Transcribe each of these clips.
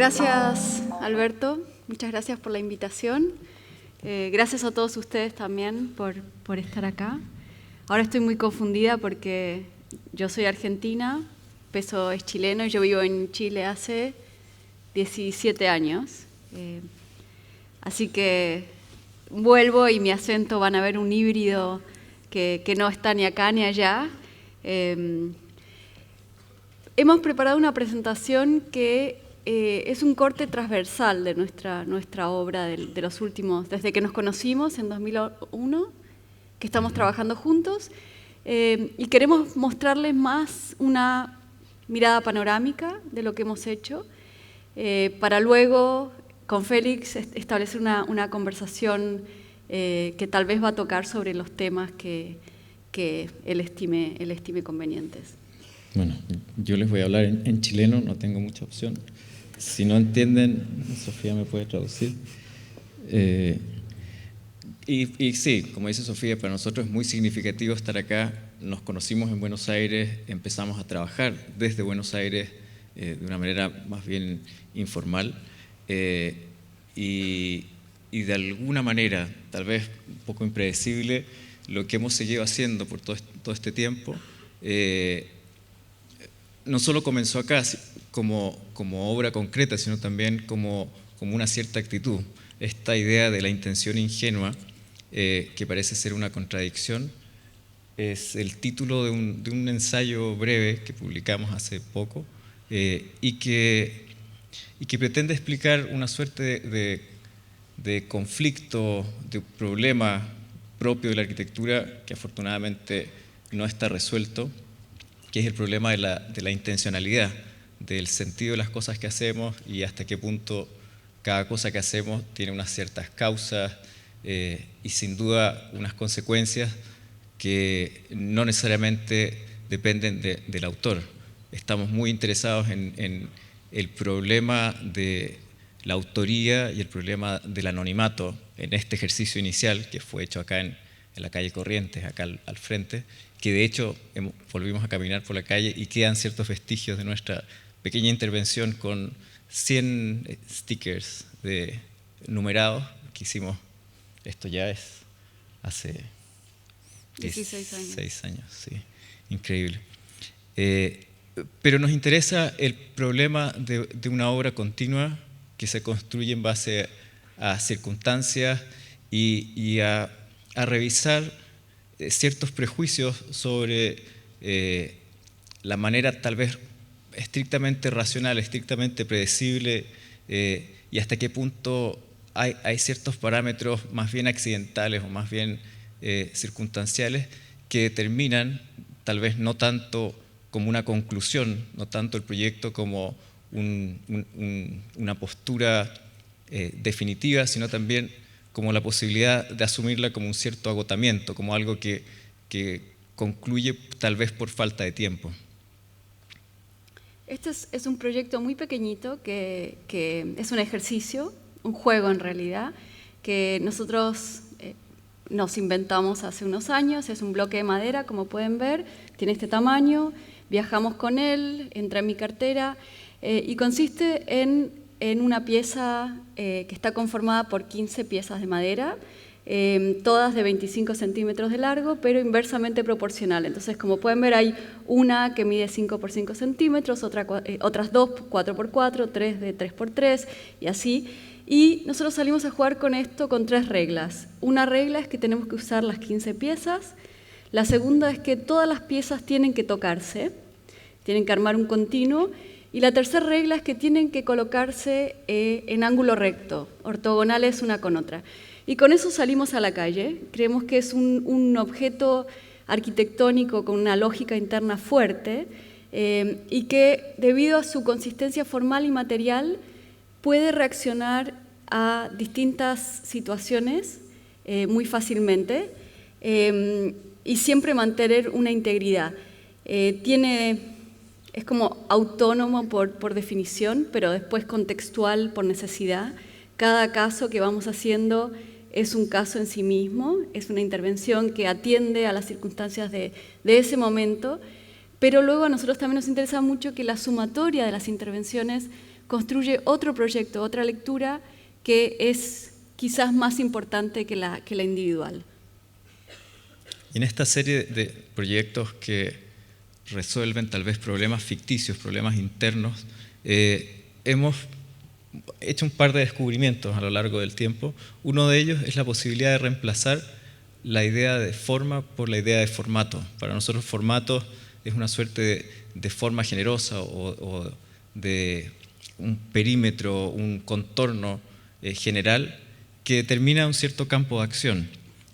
Gracias, Alberto. Muchas gracias por la invitación. Gracias a todos ustedes también por estar acá. Ahora estoy muy confundida porque yo soy argentina, Peso es chileno y yo vivo en Chile hace 17 años. Así que vuelvo y mi acento van a ver un híbrido que no está ni acá ni allá. Hemos preparado una presentación que es un corte transversal de nuestra obra de los últimos, desde que nos conocimos en 2001, que estamos trabajando juntos, y queremos mostrarles más una mirada panorámica de lo que hemos hecho, para luego, con Félix, establecer una conversación que tal vez va a tocar sobre los temas que él estime convenientes. Bueno, yo les voy a hablar en chileno, no tengo mucha opción. Si no entienden, Sofía me puede traducir. Y sí, como dice Sofía, para nosotros es muy significativo estar acá. Nos conocimos en Buenos Aires, empezamos a trabajar desde Buenos Aires de una manera más bien informal. Y de alguna manera, tal vez un poco impredecible, lo que hemos seguido haciendo por todo este tiempo, no solo comenzó acá como obra concreta, sino también como una cierta actitud. Esta idea de la intención ingenua, que parece ser una contradicción, es el título de un ensayo breve que publicamos hace poco y que pretende explicar una suerte de conflicto, de problema propio de la arquitectura que afortunadamente no está resuelto, que es el problema de la intencionalidad, del sentido de las cosas que hacemos y hasta qué punto cada cosa que hacemos tiene unas ciertas causas y sin duda unas consecuencias que no necesariamente dependen del autor. Estamos muy interesados en el problema de la autoría y el problema del anonimato en este ejercicio inicial que fue hecho acá en la calle Corrientes, acá al frente, que de hecho volvimos a caminar por la calle y quedan ciertos vestigios de nuestra pequeña intervención con 100 stickers numerados que hicimos. Esto ya es hace 16 años, sí, increíble. Pero nos interesa el problema de una obra continua que se construye en base a circunstancias y a revisar ciertos prejuicios sobre la manera tal vez estrictamente racional, estrictamente predecible y hasta qué punto hay ciertos parámetros más bien accidentales o más bien circunstanciales que determinan tal vez no tanto como una conclusión, no tanto el proyecto como una postura definitiva, sino también como la posibilidad de asumirla como un cierto agotamiento, como algo que concluye tal vez por falta de tiempo. Este es un proyecto muy pequeñito que es un ejercicio, un juego en realidad, que nosotros nos inventamos hace unos años. Es un bloque de madera, como pueden ver, tiene este tamaño, viajamos con él, entra en mi cartera y consiste en una pieza que está conformada por 15 piezas de madera, todas de 25 centímetros de largo, pero inversamente proporcional. Entonces, como pueden ver, hay una que mide 5 por 5 centímetros, otras dos 4 por 4, tres de 3 por 3 y así. Y nosotros salimos a jugar con esto con 3 reglas. Una regla es que tenemos que usar las 15 piezas. La segunda es que todas las piezas tienen que tocarse, tienen que armar un continuo. Y la tercera regla es que tienen que colocarse en ángulo recto, ortogonales una con otra. Y con eso salimos a la calle. Creemos que es un objeto arquitectónico con una lógica interna fuerte y que, debido a su consistencia formal y material, puede reaccionar a distintas situaciones muy fácilmente y siempre mantener una integridad. Es como autónomo por definición, pero después contextual por necesidad. Cada caso que vamos haciendo es un caso en sí mismo, es una intervención que atiende a las circunstancias de ese momento, pero luego a nosotros también nos interesa mucho que la sumatoria de las intervenciones construye otro proyecto, otra lectura que es quizás más importante que la individual. Y en esta serie de proyectos que resuelven tal vez problemas ficticios, problemas internos, hemos hecho un par de descubrimientos a lo largo del tiempo. Uno de ellos es la posibilidad de reemplazar la idea de forma por la idea de formato. Para nosotros formato es una suerte de forma generosa o de un perímetro, un contorno general que determina un cierto campo de acción.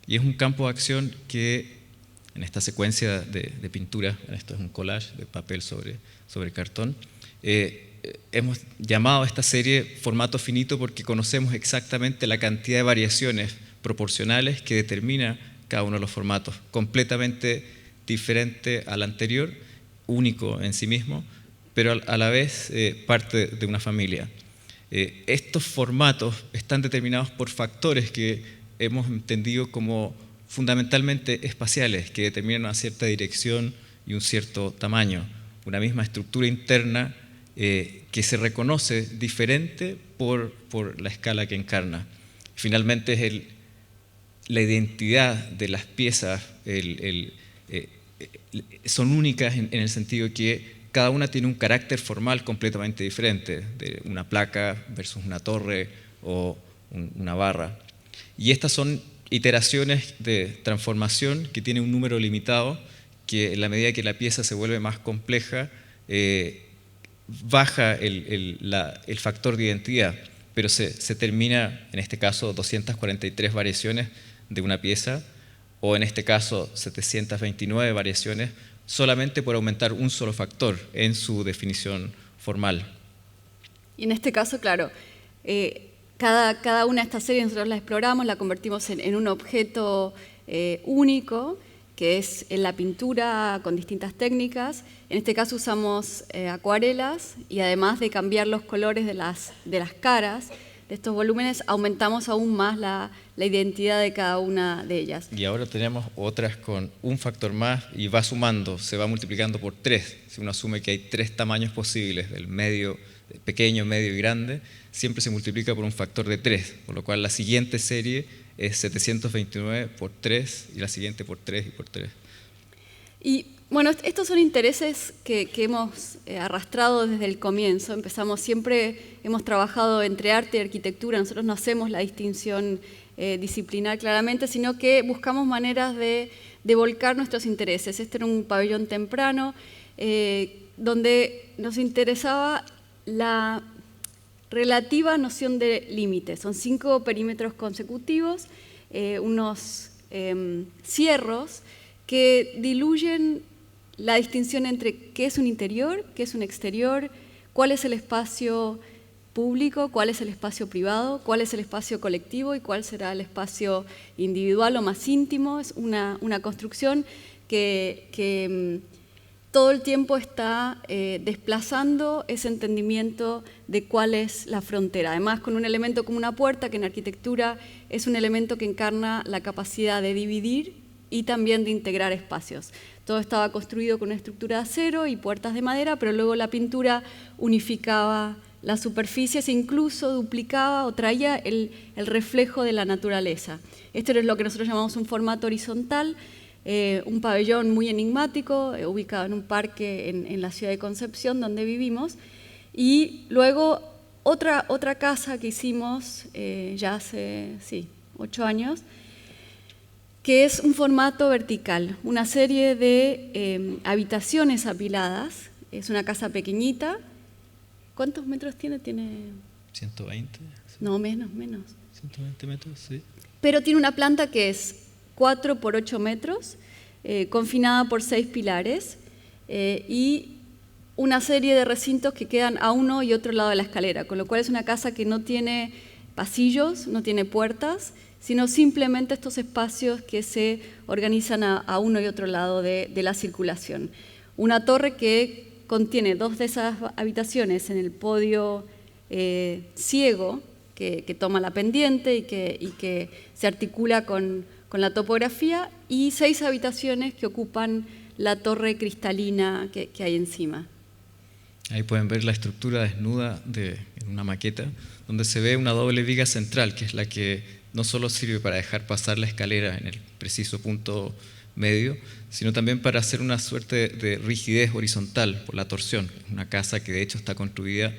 Y es un campo de acción que en esta secuencia de pintura, esto es un collage de papel sobre cartón, hemos llamado a esta serie formato finito porque conocemos exactamente la cantidad de variaciones proporcionales que determina cada uno de los formatos, completamente diferente al anterior, único en sí mismo, pero a la vez parte de una familia. Estos formatos están determinados por factores que hemos entendido como fundamentalmente espaciales, que determinan una cierta dirección y un cierto tamaño, una misma estructura interna que se reconoce diferente por la escala que encarna. Finalmente es la identidad de las piezas, son únicas en el sentido que cada una tiene un carácter formal completamente diferente, de una placa versus una torre o una barra. Y estas son iteraciones de transformación que tienen un número limitado, que en la medida que la pieza se vuelve más compleja, baja el factor de identidad, pero se termina, en este caso, 243 variaciones de una pieza, o en este caso 729 variaciones, solamente por aumentar un solo factor en su definición formal. Y en este caso, claro, cada una de estas series nosotros la exploramos, la convertimos en un objeto único, que es en la pintura con distintas técnicas. En este caso usamos acuarelas y además de cambiar los colores de las caras de estos volúmenes, aumentamos aún más la identidad de cada una de ellas. Y ahora tenemos otras con un factor más y va sumando, se va multiplicando por 3. Si uno asume que hay 3 tamaños posibles, del medio, pequeño, medio y grande, siempre se multiplica por un factor de 3, por lo cual la siguiente serie es 729 por 3 y la siguiente por 3 y por 3. Y bueno, estos son intereses que hemos arrastrado desde el comienzo. Hemos trabajado entre arte y arquitectura, nosotros no hacemos la distinción disciplinar claramente, sino que buscamos maneras de volcar nuestros intereses. Este era un pabellón temprano donde nos interesaba la relativa noción de límites. Son 5 perímetros consecutivos, unos cierros que diluyen la distinción entre qué es un interior, qué es un exterior, cuál es el espacio público, cuál es el espacio privado, cuál es el espacio colectivo y cuál será el espacio individual o más íntimo. Es una construcción que todo el tiempo está desplazando ese entendimiento de cuál es la frontera. Además, con un elemento como una puerta, que en arquitectura es un elemento que encarna la capacidad de dividir y también de integrar espacios. Todo estaba construido con una estructura de acero y puertas de madera, pero luego la pintura unificaba las superficies e incluso duplicaba o traía el reflejo de la naturaleza. Esto es lo que nosotros llamamos un formato horizontal, un pabellón muy enigmático, ubicado en un parque en la ciudad de Concepción, donde vivimos. Y luego otra casa que hicimos ya hace 8 años, que es un formato vertical, una serie de habitaciones apiladas. Es una casa pequeñita. ¿Cuántos metros tiene? ¿Tiene 120? Sí. No, menos. 120 metros, sí. Pero tiene una planta que es 4 por 8 metros, confinada por 6 pilares y una serie de recintos que quedan a uno y otro lado de la escalera, con lo cual es una casa que no tiene pasillos, no tiene puertas, sino simplemente estos espacios que se organizan a uno y otro lado de la circulación. Una torre que contiene 2 de esas habitaciones en el podio ciego, que toma la pendiente y que se articula con la topografía, y 6 habitaciones que ocupan la torre cristalina que hay encima. Ahí pueden ver la estructura desnuda en una maqueta, donde se ve una doble viga central, que es la que no solo sirve para dejar pasar la escalera en el preciso punto medio, sino también para hacer una suerte de rigidez horizontal por la torsión. Una casa que de hecho está construida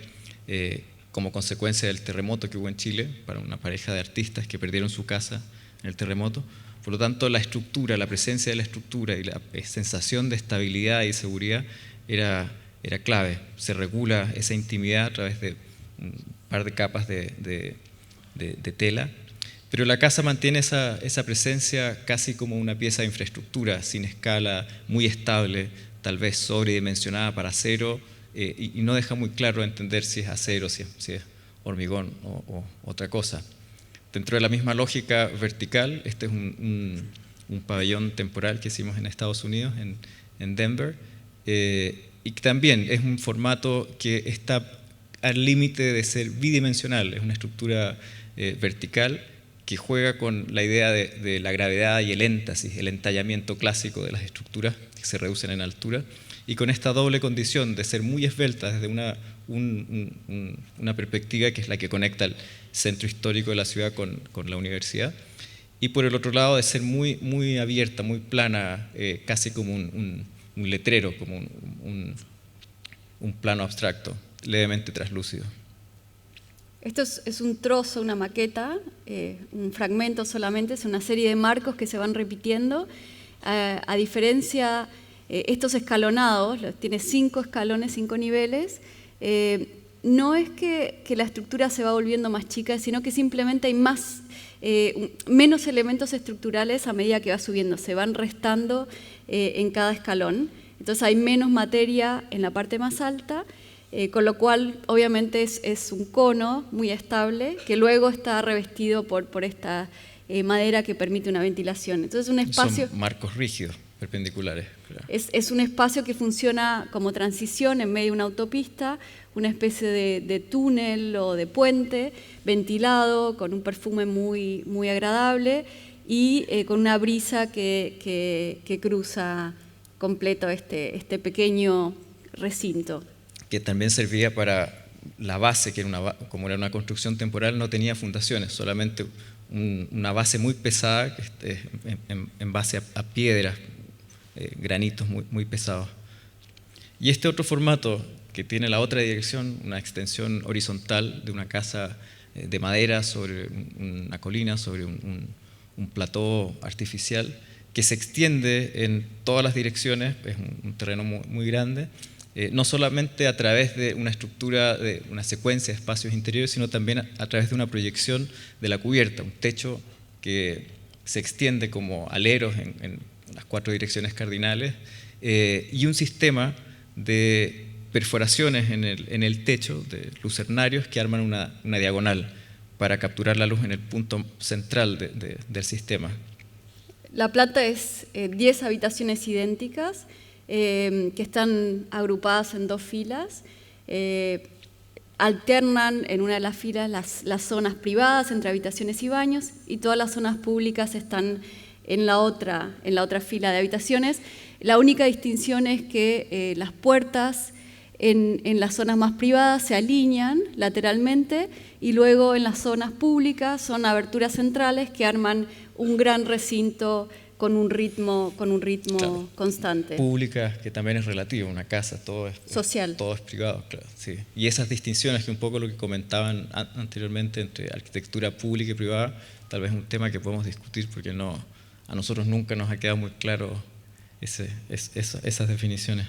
como consecuencia del terremoto que hubo en Chile, para una pareja de artistas que perdieron su casa en el terremoto. Por lo tanto, la estructura, la presencia de la estructura y la sensación de estabilidad y seguridad era clave. Se regula esa intimidad a través de un par de capas de tela, pero la casa mantiene esa presencia casi como una pieza de infraestructura, sin escala, muy estable, tal vez sobredimensionada para acero, y no deja muy claro entender si es acero, si es hormigón o otra cosa. Dentro de la misma lógica vertical, este es un pabellón temporal que hicimos en Estados Unidos, en Denver, y que también es un formato que está al límite de ser bidimensional. Es una estructura vertical que juega con la idea de la gravedad y el énfasis, el entallamiento clásico de las estructuras que se reducen en altura, y con esta doble condición de ser muy esbelta desde una perspectiva que es la que conecta el centro histórico de la ciudad con la universidad, y por el otro lado de ser muy, muy abierta, muy plana, casi como un letrero, como un plano abstracto, levemente traslúcido. Esto es un trozo, una maqueta, un fragmento solamente, es una serie de marcos que se van repitiendo. A diferencia, estos escalonados, tiene 5 escalones, 5 niveles, no es que la estructura se va volviendo más chica, sino que simplemente hay menos elementos estructurales a medida que va subiendo, se van restando en cada escalón. Entonces hay menos materia en la parte más alta, con lo cual obviamente es un cono muy estable que luego está revestido por esta madera que permite una ventilación. Entonces un espacio... Son marcos rígidos, perpendiculares. Claro. Es un espacio que funciona como transición en medio de una autopista, una especie de túnel o de puente, ventilado, con un perfume muy, muy agradable y con una brisa que cruza completo este pequeño recinto. Que también servía para la base, que como era una construcción temporal, no tenía fundaciones, solamente una base muy pesada en base a piedras, granitos muy, muy pesados. Y este otro formato que tiene la otra dirección, una extensión horizontal de una casa de madera sobre una colina, sobre un plató artificial, que se extiende en todas las direcciones, es un terreno muy, muy grande, no solamente a través de una estructura, de una secuencia de espacios interiores, sino también a través de una proyección de la cubierta, un techo que se extiende como aleros en las 4 direcciones cardinales, y un sistema de perforaciones en el techo de lucernarios que arman una diagonal para capturar la luz en el punto central del sistema. La planta es 10 habitaciones idénticas que están agrupadas en 2 filas. Alternan en una de las filas las zonas privadas entre habitaciones y baños, y todas las zonas públicas están en la otra fila de habitaciones. La única distinción es que las puertas en las zonas más privadas se alinean lateralmente, y luego en las zonas públicas son aberturas centrales que arman un gran recinto con un ritmo claro, constante. Pública, que también es relativo, una casa, todo es social. Todo es privado, claro. Sí. Y esas distinciones, que un poco lo que comentaban anteriormente entre arquitectura pública y privada, tal vez es un tema que podemos discutir, porque a nosotros nunca nos ha quedado muy claro esas definiciones.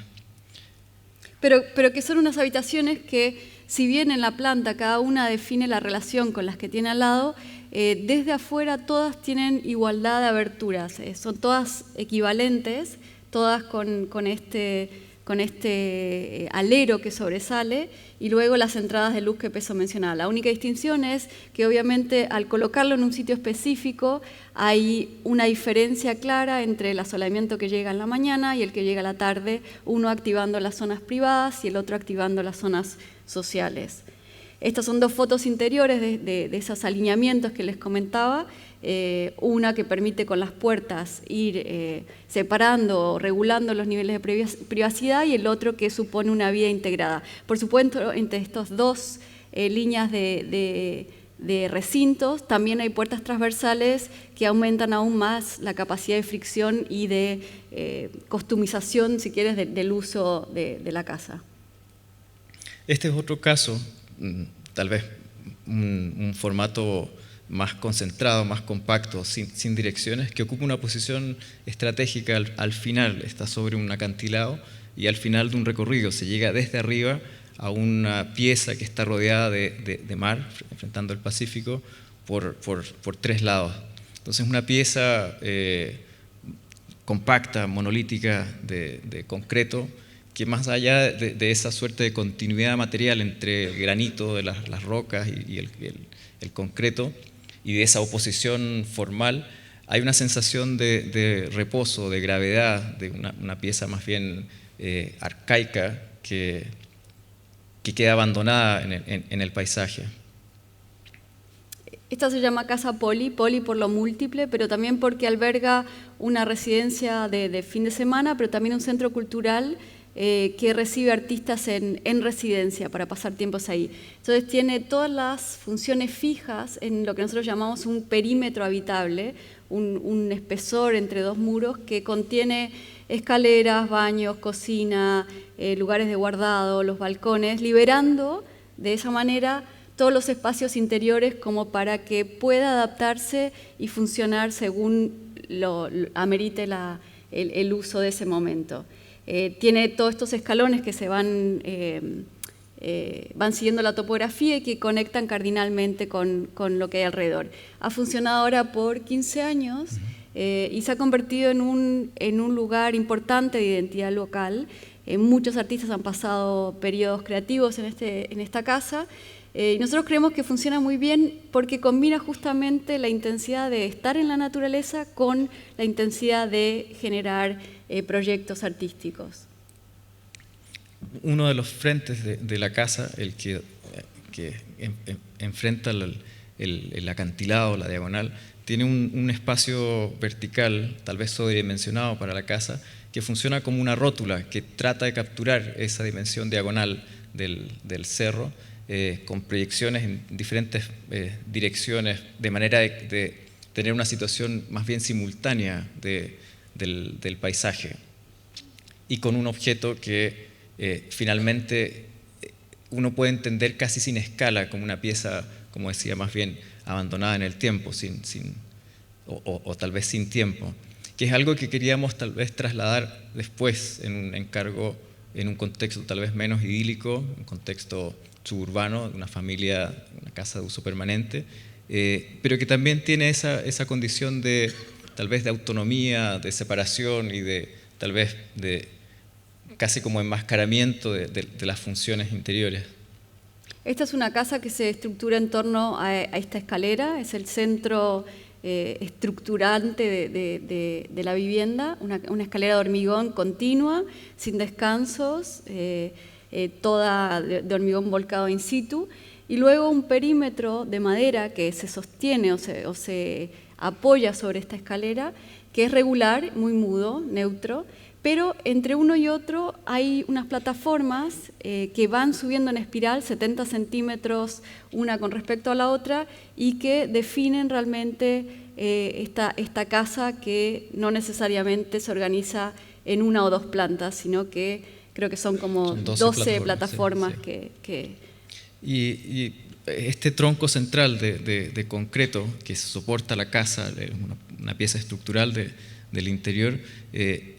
Pero que son unas habitaciones que, si bien en la planta cada una define la relación con las que tiene al lado, desde afuera todas tienen igualdad de aberturas, son todas equivalentes, todas con este alero que sobresale, y luego las entradas de luz que Peso mencionaba. La única distinción es que obviamente al colocarlo en un sitio específico hay una diferencia clara entre el asolamiento que llega en la mañana y el que llega a la tarde, uno activando las zonas privadas y el otro activando las zonas sociales. Estas son 2 fotos interiores de esos alineamientos que les comentaba. una que permite con las puertas ir separando o regulando los niveles de privacidad y el otro que supone una vía integrada. Por supuesto, entre estas dos líneas de recintos también hay puertas transversales que aumentan aún más la capacidad de fricción y de customización, si quieres, del uso de la casa. Este es otro caso, tal vez un formato más concentrado, más compacto, sin direcciones, que ocupa una posición estratégica al final, está sobre un acantilado y al final de un recorrido se llega desde arriba a una pieza que está rodeada de mar, enfrentando el Pacífico, por 3 lados. Entonces una pieza compacta, monolítica, de concreto, que más allá de esa suerte de continuidad material entre el granito de las rocas y el concreto, y de esa oposición formal, hay una sensación de reposo, de gravedad, de una pieza más bien arcaica que queda abandonada en el paisaje. Esta se llama Casa Poli por lo múltiple, pero también porque alberga una residencia de fin de semana, pero también un centro cultural que recibe artistas en residencia para pasar tiempos ahí. Entonces tiene todas las funciones fijas en lo que nosotros llamamos un perímetro habitable, un espesor entre 2 muros que contiene escaleras, baños, cocina, lugares de guardado, los balcones, liberando de esa manera todos los espacios interiores como para que pueda adaptarse y funcionar según lo amerite el uso de ese momento. Tiene todos estos escalones que se van siguiendo la topografía y que conectan cardinalmente con lo que hay alrededor. Ha funcionado ahora por 15 años y se ha convertido en un lugar importante de identidad local. Muchos artistas han pasado periodos creativos en esta casa. Y nosotros creemos que funciona muy bien porque combina justamente la intensidad de estar en la naturaleza con la intensidad de generar proyectos artísticos. Uno de los frentes de la casa, el que enfrenta el acantilado, la diagonal, tiene un espacio vertical, tal vez sobredimensionado para la casa, que funciona como una rótula que trata de capturar esa dimensión diagonal del cerro, con proyecciones en diferentes direcciones, de manera de tener una situación más bien simultánea del paisaje, y con un objeto que finalmente uno puede entender casi sin escala, como una pieza, como decía, más bien abandonada en el tiempo, o tal vez sin tiempo, que es algo que queríamos tal vez trasladar después en un encargo, en un contexto tal vez menos idílico, un contexto suburbano, una familia, una casa de uso permanente, pero que también tiene esa condición tal vez de autonomía, de separación y tal vez de casi como enmascaramiento de las funciones interiores. Esta es una casa que se estructura en torno a esta escalera, es el centro estructurante de la vivienda, una escalera de hormigón continua, sin descansos, toda de hormigón volcado in situ, y luego un perímetro de madera que se sostiene o se apoya sobre esta escalera, que es regular, muy mudo, neutro, pero entre uno y otro hay unas plataformas que van subiendo en espiral 70 centímetros una con respecto a la otra y que definen realmente esta casa, que no necesariamente se organiza en 1 o 2 plantas, sino que creo que son como 12 plataformas. Sí. Y este tronco central de concreto que soporta la casa, una pieza estructural del interior,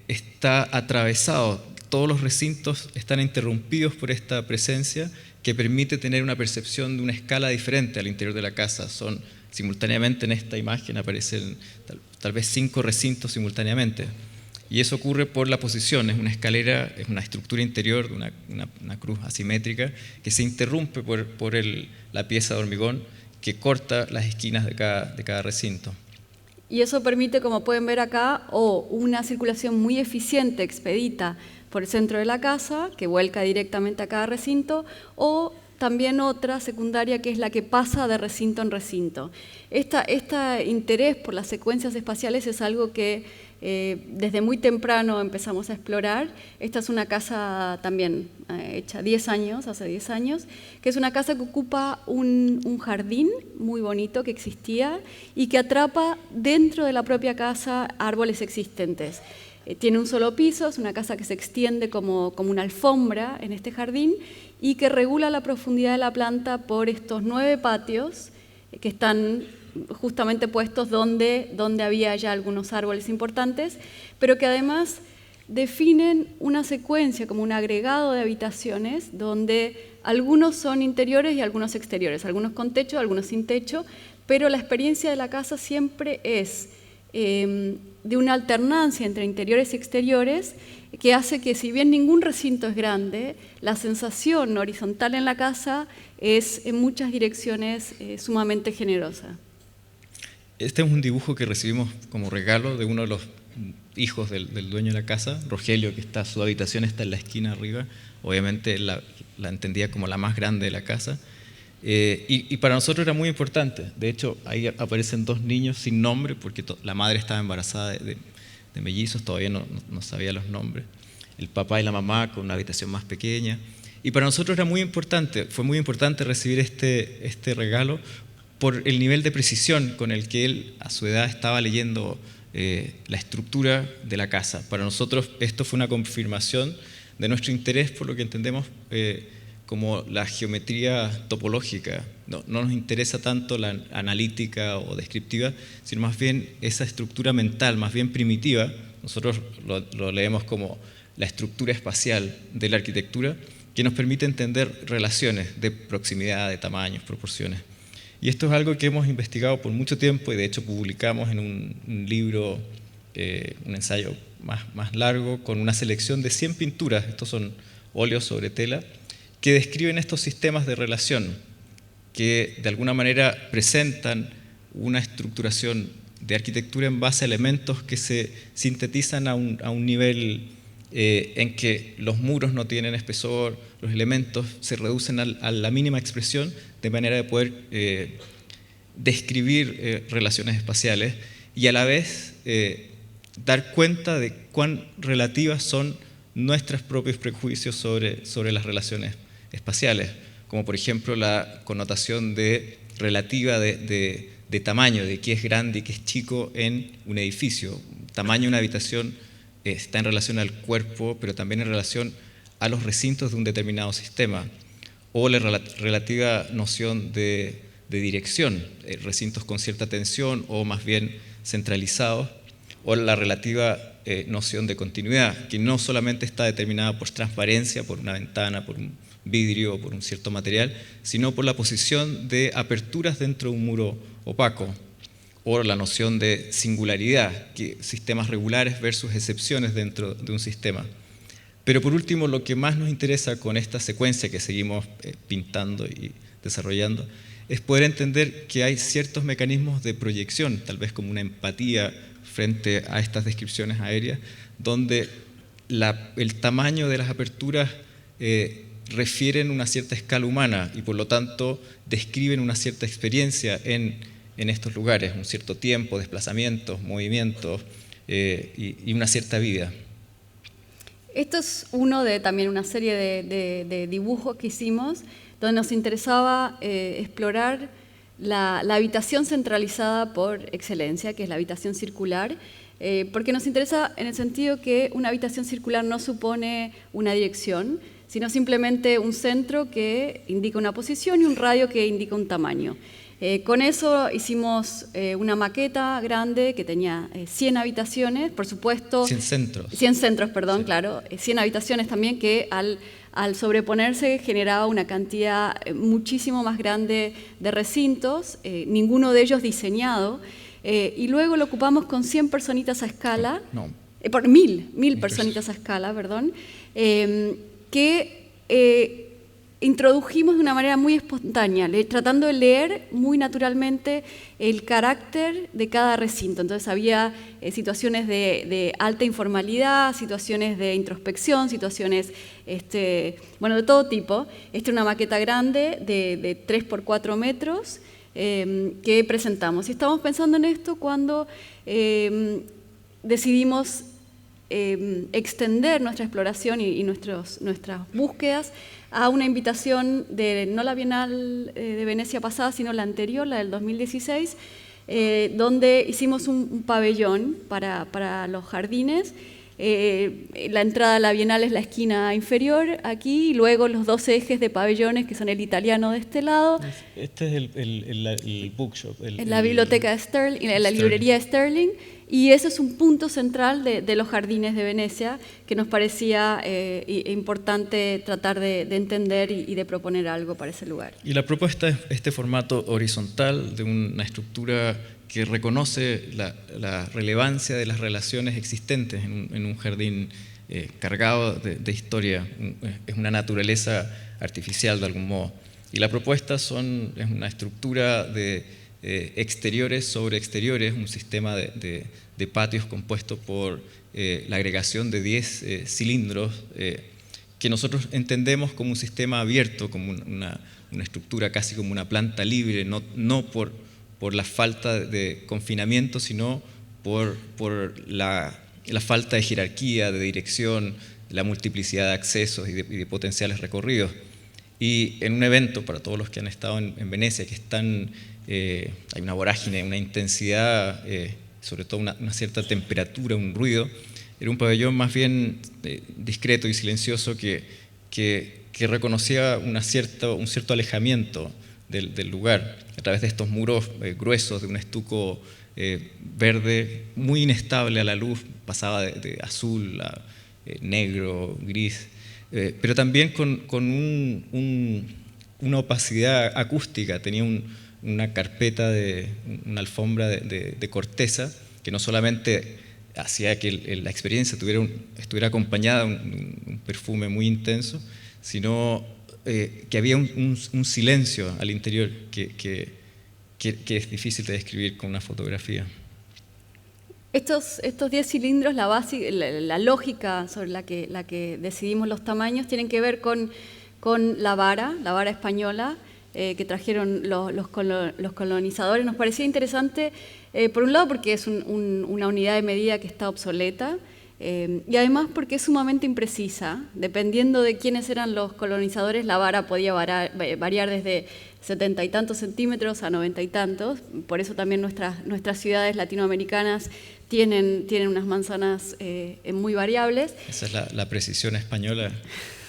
está atravesado, todos los recintos están interrumpidos por esta presencia que permite tener una percepción de una escala diferente al interior de la casa. Son simultáneamente, en esta imagen aparecen tal vez 5 recintos simultáneamente. Y eso ocurre por la posición, es una escalera, es una estructura interior, una cruz asimétrica que se interrumpe por la pieza de hormigón que corta las esquinas de cada recinto. Y eso permite, como pueden ver acá, una circulación muy eficiente, expedita por el centro de la casa, que vuelca directamente a cada recinto, o también otra secundaria que es la que pasa de recinto en recinto. Este interés por las secuencias espaciales es algo que desde muy temprano empezamos a explorar. Esta es una casa también hecha hace 10 años, que es una casa que ocupa un jardín muy bonito que existía y que atrapa dentro de la propia casa árboles existentes. Tiene un solo piso, es una casa que se extiende como una alfombra en este jardín y que regula la profundidad de la planta por estos 9 patios que están justamente puestos donde había ya algunos árboles importantes, pero que además definen una secuencia como un agregado de habitaciones donde algunos son interiores y algunos exteriores, algunos con techo, algunos sin techo, pero la experiencia de la casa siempre es de una alternancia entre interiores y exteriores que hace que, si bien ningún recinto es grande, la sensación horizontal en la casa es en muchas direcciones sumamente generosa. Este es un dibujo que recibimos como regalo de uno de los hijos del dueño de la casa, Rogelio, que su habitación está en la esquina arriba. Obviamente la entendía como la más grande de la casa. Y para nosotros era muy importante. De hecho, ahí aparecen 2 niños sin nombre, porque la madre estaba embarazada de mellizos, todavía no sabía los nombres. El papá y la mamá con una habitación más pequeña. Y para nosotros era muy importante, fue muy importante recibir este regalo por el nivel de precisión con el que él a su edad estaba leyendo la estructura de la casa. Para nosotros esto fue una confirmación de nuestro interés por lo que entendemos como la geometría topológica. No nos interesa tanto la analítica o descriptiva, sino más bien esa estructura mental, más bien primitiva. Nosotros lo leemos como la estructura espacial de la arquitectura, que nos permite entender relaciones de proximidad, de tamaños, proporciones. Y esto es algo que hemos investigado por mucho tiempo y de hecho publicamos en un libro, un ensayo más largo, con una selección de 100 pinturas, estos son óleos sobre tela, que describen estos sistemas de relación, que de alguna manera presentan una estructuración de arquitectura en base a elementos que se sintetizan a un nivel en que los muros no tienen espesor, los elementos se reducen a la mínima expresión, de manera de poder describir relaciones espaciales y a la vez dar cuenta de cuán relativas son nuestros propios prejuicios sobre las relaciones espaciales, como por ejemplo la connotación relativa de tamaño, de qué es grande y qué es chico en un edificio. Tamaño de una habitación está en relación al cuerpo, pero también en relación a los recintos de un determinado sistema, o la relativa noción de dirección, recintos con cierta tensión o más bien centralizados, o la relativa noción de continuidad, que no solamente está determinada por transparencia, por una ventana, por un vidrio o por un cierto material, sino por la posición de aperturas dentro de un muro opaco, o la noción de singularidad, que sistemas regulares versus excepciones dentro de un sistema. Pero por último, lo que más nos interesa con esta secuencia que seguimos pintando y desarrollando es poder entender que hay ciertos mecanismos de proyección, tal vez como una empatía frente a estas descripciones aéreas, donde el tamaño de las aperturas refieren una cierta escala humana y por lo tanto describen una cierta experiencia en estos lugares, un cierto tiempo, desplazamientos, movimientos y una cierta vida. Esto es uno de también una serie de dibujos que hicimos donde nos interesaba explorar la habitación centralizada por excelencia, que es la habitación circular, porque nos interesa en el sentido que una habitación circular no supone una dirección, sino simplemente un centro que indica una posición y un radio que indica un tamaño. Con eso hicimos una maqueta grande que tenía 100 habitaciones, por supuesto. 100 centros. 100 centros, perdón, sí. Claro. 100 habitaciones también que al sobreponerse generaba una cantidad muchísimo más grande de recintos, ninguno de ellos diseñado, y luego lo ocupamos con 100 personitas a escala, por 1000 personitas a escala, perdón, que introdujimos de una manera muy espontánea, tratando de leer muy naturalmente el carácter de cada recinto. Entonces había situaciones de alta informalidad, situaciones de introspección, situaciones de todo tipo. Esta es una maqueta grande de 3 por 4 metros que presentamos. Y estábamos pensando en esto cuando decidimos extender nuestra exploración y nuestras búsquedas a una invitación de no la Bienal de Venecia pasada, sino la anterior, la del 2016, donde hicimos un pabellón para los jardines. La entrada a la Bienal es la esquina inferior aquí, y luego los 12 ejes de pabellones, que son el italiano de este lado. Este es el bookshop. La biblioteca de Sterling, la librería Sterling. Y ese es un punto central de los jardines de Venecia que nos parecía importante tratar de entender y de proponer algo para ese lugar. Y la propuesta es este formato horizontal de una estructura que reconoce la relevancia de las relaciones existentes en un jardín cargado de historia. Es una naturaleza artificial de algún modo. Y la propuesta es una estructura de exteriores sobre exteriores, un sistema de patios compuesto por la agregación de 10 cilindros que nosotros entendemos como un sistema abierto, como una estructura casi como una planta libre, no por la falta de confinamiento, sino por la falta de jerarquía, de dirección, la multiplicidad de accesos y de potenciales recorridos. Y en un evento, para todos los que han estado en Venecia, que hay una vorágine, una intensidad, sobre todo una cierta temperatura, un ruido, era un pabellón más bien discreto y silencioso que reconocía un cierto alejamiento del lugar a través de estos muros gruesos de un estuco verde muy inestable a la luz, pasaba de azul a negro, gris, pero también con una opacidad acústica. Tenía una carpeta, una alfombra de corteza que no solamente hacía que la experiencia estuviera acompañada de un perfume muy intenso, sino que había un silencio al interior que es difícil de describir con una fotografía. Estos 10 cilindros, la lógica sobre la que decidimos los tamaños, tienen que ver con la vara española que trajeron los colonizadores. Nos parecía interesante, por un lado, porque es una unidad de medida que está obsoleta, y además porque es sumamente imprecisa. Dependiendo de quiénes eran los colonizadores, la vara podía variar desde 70 y tantos centímetros a 90 y tantos. Por eso también nuestras ciudades latinoamericanas tienen unas manzanas muy variables. Esa es la precisión española,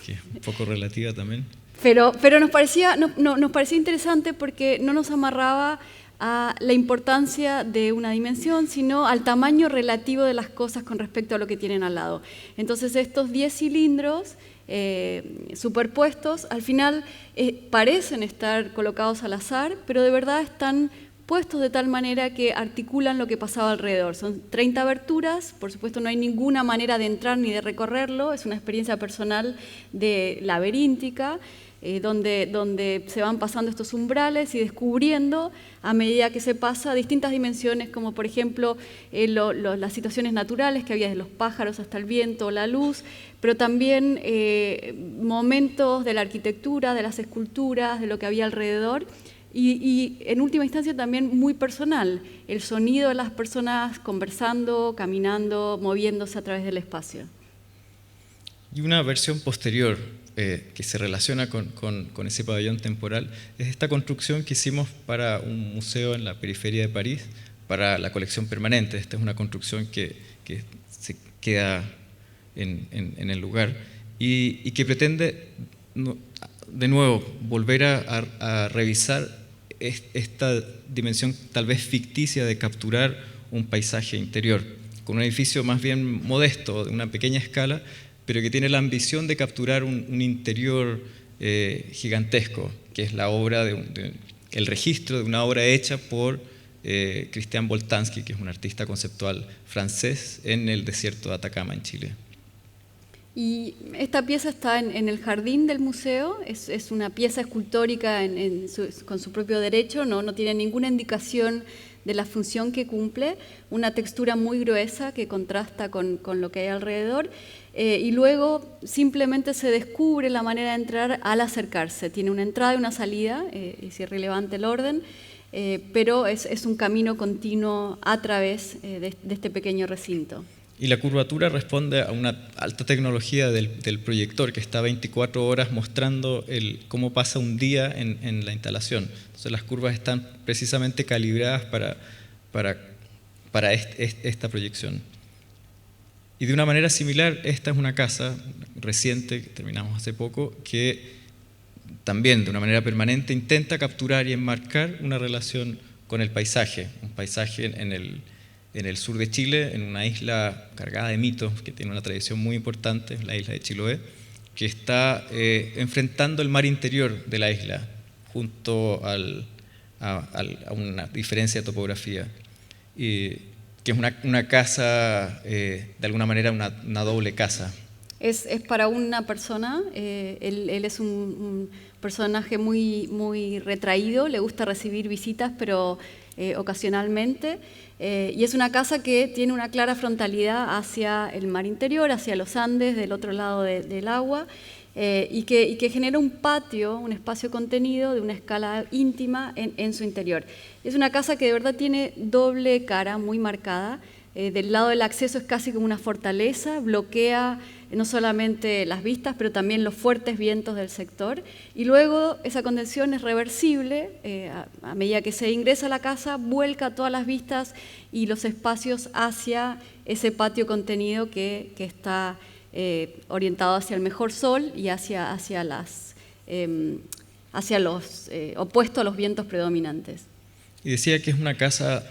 que es un poco relativa también. Pero nos parecía interesante porque no nos amarraba a la importancia de una dimensión, sino al tamaño relativo de las cosas con respecto a lo que tienen al lado. Entonces estos 10 cilindros superpuestos al final parecen estar colocados al azar, pero de verdad están puestos de tal manera que articulan lo que pasaba alrededor. Son 30 aberturas, por supuesto no hay ninguna manera de entrar ni de recorrerlo, es una experiencia personal laberíntica, donde se van pasando estos umbrales y descubriendo a medida que se pasa distintas dimensiones, como por ejemplo las situaciones naturales que había, desde los pájaros hasta el viento, la luz, pero también momentos de la arquitectura, de las esculturas, de lo que había alrededor. Y en última instancia también muy personal, el sonido de las personas conversando, caminando, moviéndose a través del espacio. Y una versión posterior que se relaciona con ese pabellón temporal es esta construcción que hicimos para un museo en la periferia de París, para la colección permanente. Esta es una construcción que se queda en el lugar y que pretende, de nuevo, volver a revisar esta dimensión tal vez ficticia de capturar un paisaje interior, con un edificio más bien modesto, de una pequeña escala, pero que tiene la ambición de capturar un interior gigantesco, que es la obra el registro de una obra hecha por Christian Boltanski, que es un artista conceptual francés en el desierto de Atacama, en Chile. Y esta pieza está en el jardín del museo, es una pieza escultórica con su propio derecho, no tiene ninguna indicación de la función que cumple, una textura muy gruesa que contrasta con lo que hay alrededor, y luego simplemente se descubre la manera de entrar al acercarse. Tiene una entrada y una salida, es irrelevante el orden, pero es un camino continuo a través de este pequeño recinto. Y la curvatura responde a una alta tecnología del proyector que está 24 horas mostrando cómo pasa un día en la instalación. Entonces las curvas están precisamente calibradas para esta proyección. Y de una manera similar, esta es una casa reciente, que terminamos hace poco, que también de una manera permanente intenta capturar y enmarcar una relación con el paisaje, un paisaje en el sur de Chile, en una isla cargada de mitos, que tiene una tradición muy importante, la isla de Chiloé, que está enfrentando el mar interior de la isla, junto a una diferencia de topografía, que es una casa, de alguna manera una doble casa. Es para una persona, él es un personaje muy retraído, le gusta recibir visitas, pero ocasionalmente, y es una casa que tiene una clara frontalidad hacia el mar interior, hacia los Andes, del otro lado del agua, y que genera un patio, un espacio contenido de una escala íntima en su interior. Es una casa que de verdad tiene doble cara muy marcada. Del lado del acceso es casi como una fortaleza, bloquea no solamente las vistas, pero también los fuertes vientos del sector. Y luego esa contención es reversible, a medida que se ingresa a la casa, vuelca todas las vistas y los espacios hacia ese patio contenido que está orientado hacia el mejor sol y hacia los opuestos a los vientos predominantes. Y decía que es una casa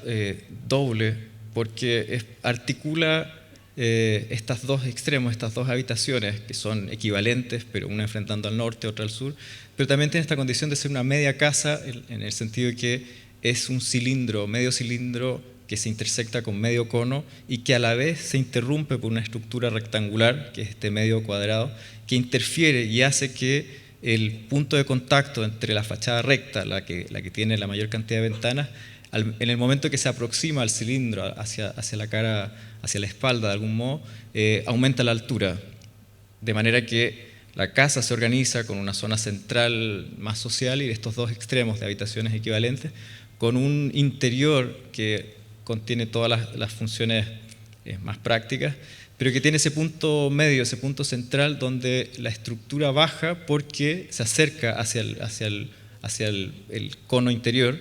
doble porque articula estos dos extremos, estas dos habitaciones que son equivalentes, pero una enfrentando al norte, otra al sur, pero también tiene esta condición de ser una media casa en el sentido de que es un cilindro, medio cilindro que se intersecta con medio cono y que a la vez se interrumpe por una estructura rectangular, que es este medio cuadrado, que interfiere y hace que el punto de contacto entre la fachada recta, la que tiene la mayor cantidad de ventanas, en el momento que se aproxima al cilindro hacia la cara, hacia la espalda de algún modo, aumenta la altura, de manera que la casa se organiza con una zona central más social y estos dos extremos de habitaciones equivalentes, con un interior que contiene todas las funciones más prácticas, pero que tiene ese punto medio, ese punto central donde la estructura baja porque se acerca hacia el cono interior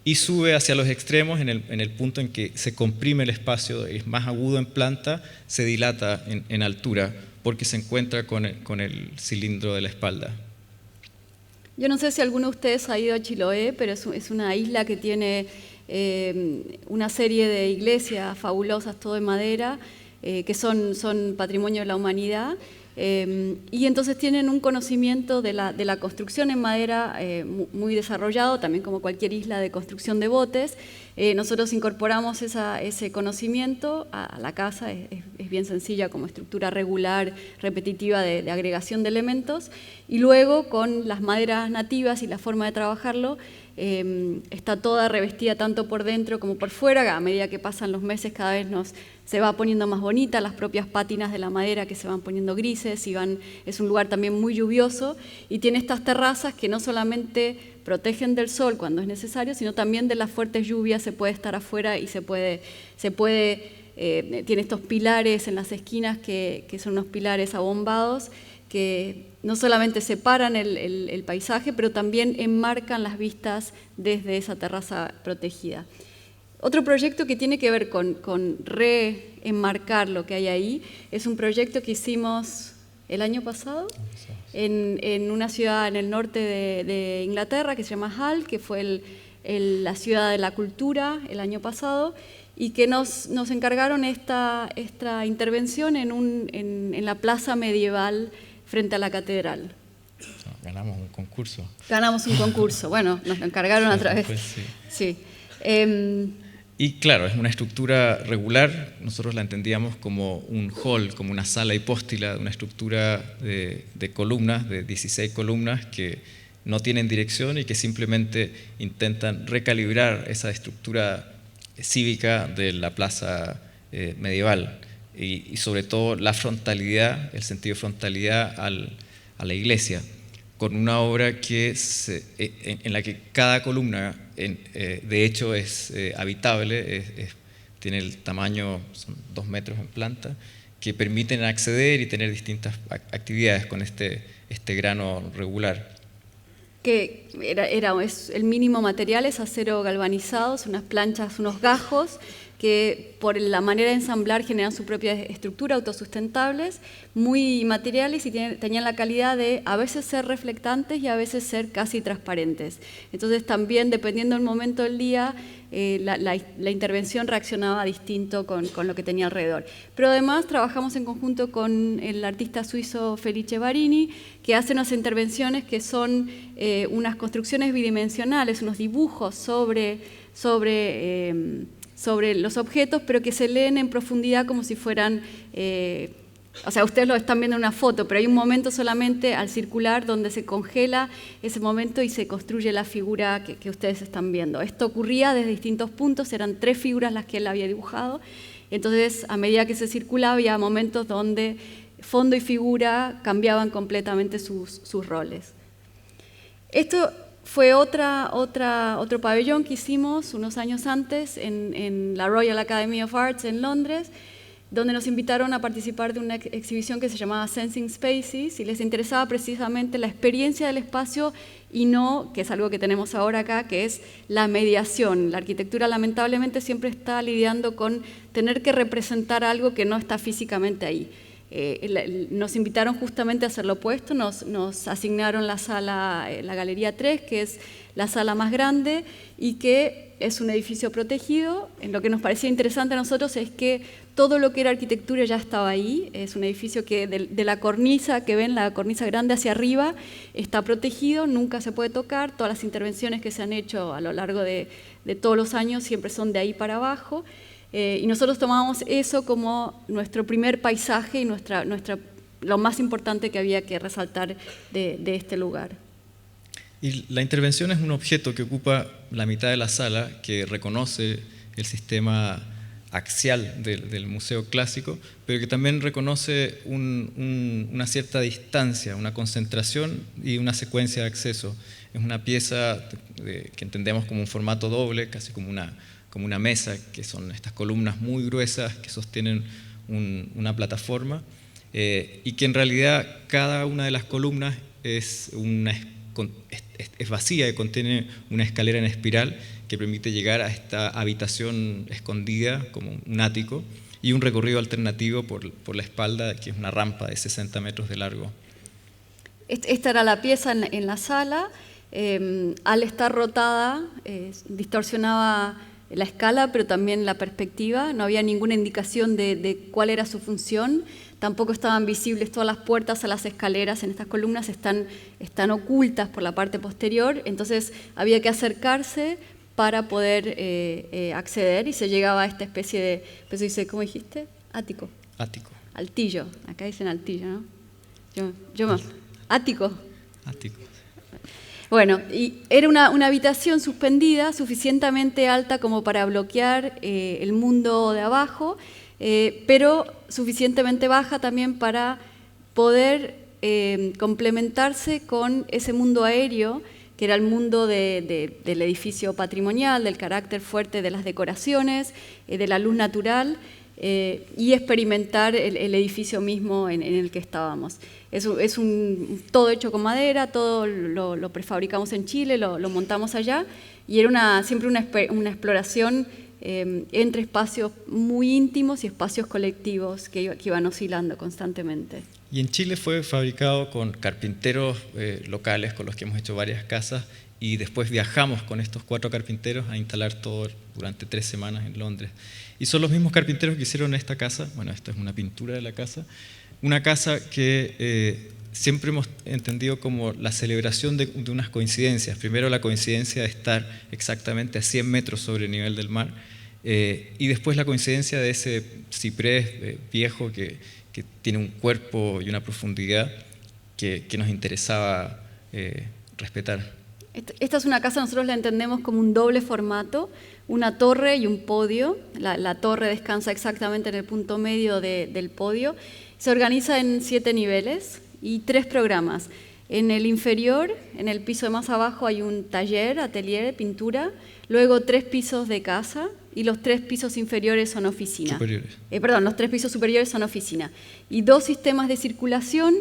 y sube hacia los extremos en el punto en que se comprime el espacio, es más agudo en planta, se dilata en altura porque se encuentra con el cilindro de la espalda. Yo no sé si alguno de ustedes ha ido a Chiloé, pero es una isla que tiene una serie de iglesias fabulosas, todo de madera, que son patrimonio de la humanidad, y entonces tienen un conocimiento de la construcción en madera muy desarrollado, también como cualquier isla de construcción de botes. Nosotros incorporamos ese conocimiento a la casa, es bien sencilla como estructura regular, repetitiva de agregación de elementos, y luego con las maderas nativas y la forma de trabajarlo, está toda revestida tanto por dentro como por fuera. A medida que pasan los meses cada vez se va poniendo más bonita, las propias pátinas de la madera que se van poniendo grises, es un lugar también muy lluvioso y tiene estas terrazas que no solamente protegen del sol cuando es necesario, sino también de las fuertes lluvias. Se puede estar afuera y tiene estos pilares en las esquinas que son unos pilares abombados que no solamente separan el paisaje, pero también enmarcan las vistas desde esa terraza protegida. Otro proyecto que tiene que ver con reenmarcar lo que hay ahí es un proyecto que hicimos el año pasado en una ciudad en el norte de Inglaterra que se llama Hull, que fue la ciudad de la cultura el año pasado, y que nos encargaron esta intervención en la plaza medieval frente a la catedral. Ganamos un concurso. Ganamos un concurso, bueno, nos lo encargaron a través. Pues sí. Sí. Y claro, es una estructura regular, nosotros la entendíamos como un hall, como una sala hipóstila, una estructura de columnas, de 16 columnas que no tienen dirección y que simplemente intentan recalibrar esa estructura cívica de la plaza medieval y sobre todo la frontalidad, el sentido de frontalidad a la iglesia, con una obra en la que cada columna de hecho es habitable, tiene el tamaño, son 2 metros en planta, que permiten acceder y tener distintas actividades con este grano regular. Que es el mínimo material es acero galvanizado, unas planchas, unos gajos, que por la manera de ensamblar generan su propia estructura, autosustentables, muy materiales y tenían la calidad de a veces ser reflectantes y a veces ser casi transparentes. Entonces también, dependiendo del momento del día, la intervención reaccionaba distinto con lo que tenía alrededor. Pero además trabajamos en conjunto con el artista suizo Felice Barini, que hace unas intervenciones que son unas construcciones bidimensionales, unos dibujos sobre los objetos, pero que se leen en profundidad como si fueran, o sea, ustedes lo están viendo en una foto, pero hay un momento solamente al circular donde se congela ese momento y se construye la figura que ustedes están viendo. Esto ocurría desde distintos puntos, eran 3 figuras las que él había dibujado, entonces a medida que se circulaba había momentos donde fondo y figura cambiaban completamente sus roles. Esto fue otro pabellón que hicimos unos años antes en la Royal Academy of Arts en Londres, donde nos invitaron a participar de una exhibición que se llamaba Sensing Spaces y les interesaba precisamente la experiencia del espacio y no, que es algo que tenemos ahora acá, que es la mediación. La arquitectura lamentablemente siempre está lidiando con tener que representar algo que no está físicamente ahí. Nos invitaron justamente a hacer lo opuesto, nos asignaron la sala, la Galería 3, que es la sala más grande y que es un edificio protegido. Lo que nos parecía interesante a nosotros es que todo lo que era arquitectura ya estaba ahí, es un edificio que de la cornisa que ven, la cornisa grande hacia arriba, está protegido, nunca se puede tocar, todas las intervenciones que se han hecho a lo largo de todos los años siempre son de ahí para abajo. Y nosotros tomábamos eso como nuestro primer paisaje y lo más importante que había que resaltar de este lugar. Y la intervención es un objeto que ocupa la mitad de la sala, que reconoce el sistema axial del museo clásico, pero que también reconoce una cierta distancia, una concentración y una secuencia de acceso. Es una pieza que entendemos como un formato doble, casi como una mesa, que son estas columnas muy gruesas que sostienen una plataforma y que en realidad cada una de las columnas es vacía y contiene una escalera en espiral que permite llegar a esta habitación escondida como un ático y un recorrido alternativo por la espalda, que es una rampa de 60 metros de largo. Esta era la pieza en la sala. Al estar rotada distorsionaba la escala, pero también la perspectiva. No había ninguna indicación de cuál era su función. Tampoco estaban visibles todas las puertas a las escaleras en estas columnas, están ocultas por la parte posterior, entonces había que acercarse para poder acceder y se llegaba a esta especie de, ¿cómo dijiste? Ático. Ático. Altillo, acá dicen altillo, ¿no? Yo más. Ático. Ático. Bueno, y era una habitación suspendida, suficientemente alta como para bloquear el mundo de abajo, pero suficientemente baja también para poder complementarse con ese mundo aéreo, que era el mundo del edificio patrimonial, del carácter fuerte de las decoraciones, de la luz natural, y experimentar el edificio mismo en el que estábamos. Es todo hecho con madera, todo lo prefabricamos en Chile, lo montamos allá, y era siempre una exploración entre espacios muy íntimos y espacios colectivos que iban oscilando constantemente. Y en Chile fue fabricado con carpinteros locales con los que hemos hecho varias casas, y después viajamos con estos 4 carpinteros a instalar todo durante 3 semanas en Londres. Y son los mismos carpinteros que hicieron esta casa. Bueno, esta es una pintura de la casa. Una casa que siempre hemos entendido como la celebración de unas coincidencias. Primero, la coincidencia de estar exactamente a 100 metros sobre el nivel del mar, Y después la coincidencia de ese ciprés viejo que tiene un cuerpo y una profundidad que nos interesaba respetar. Esta es una casa, nosotros la entendemos como un doble formato, una torre y un podio. La torre descansa exactamente en el punto medio del podio. Se organiza en 7 niveles y 3 programas. En el inferior, en el piso de más abajo, hay un taller, atelier, pintura, luego 3 pisos de casa y los 3 pisos inferiores son oficina. Superiores. Los 3 pisos superiores son oficina. Y 2 sistemas de circulación.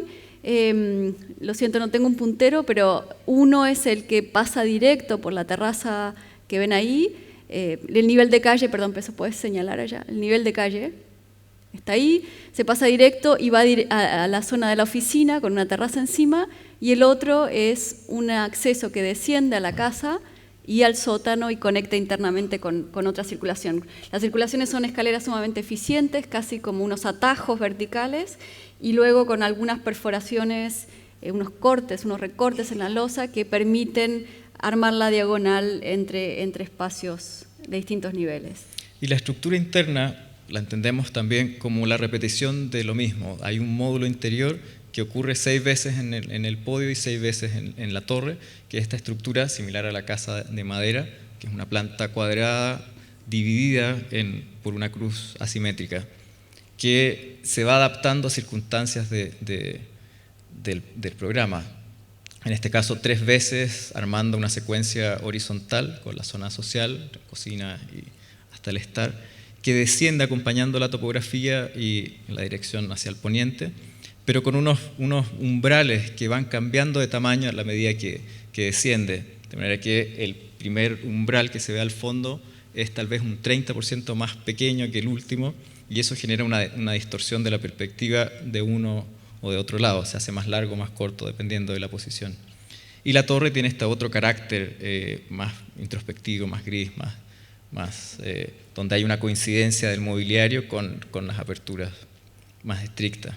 Lo siento, no tengo un puntero, pero uno es el que pasa directo por la terraza que ven ahí. El nivel de calle, perdón, eso puedes señalar allá, el nivel de calle está ahí, se pasa directo y va a la zona de la oficina con una terraza encima, y el otro es un acceso que desciende a la casa y al sótano y conecta internamente con otra circulación. Las circulaciones son escaleras sumamente eficientes, casi como unos atajos verticales, y luego con algunas perforaciones, unos recortes en la losa que permiten armar la diagonal entre espacios de distintos niveles. Y la estructura interna la entendemos también como la repetición de lo mismo. Hay un módulo interior que ocurre 6 veces en el podio y 6 veces en la torre, que es esta estructura similar a la casa de madera, que es una planta cuadrada dividida por una cruz asimétrica, que se va adaptando a circunstancias del programa. En este caso, 3 veces armando una secuencia horizontal con la zona social, la cocina y hasta el estar, que desciende acompañando la topografía y en la dirección hacia el poniente, pero con unos umbrales que van cambiando de tamaño a la medida que desciende, de manera que el primer umbral que se ve al fondo es tal vez un 30% más pequeño que el último, y eso genera una distorsión de la perspectiva de uno o de otro lado, se hace más largo o más corto dependiendo de la posición. Y la torre tiene este otro carácter más introspectivo, más gris, donde hay una coincidencia del mobiliario con las aperturas más estrictas.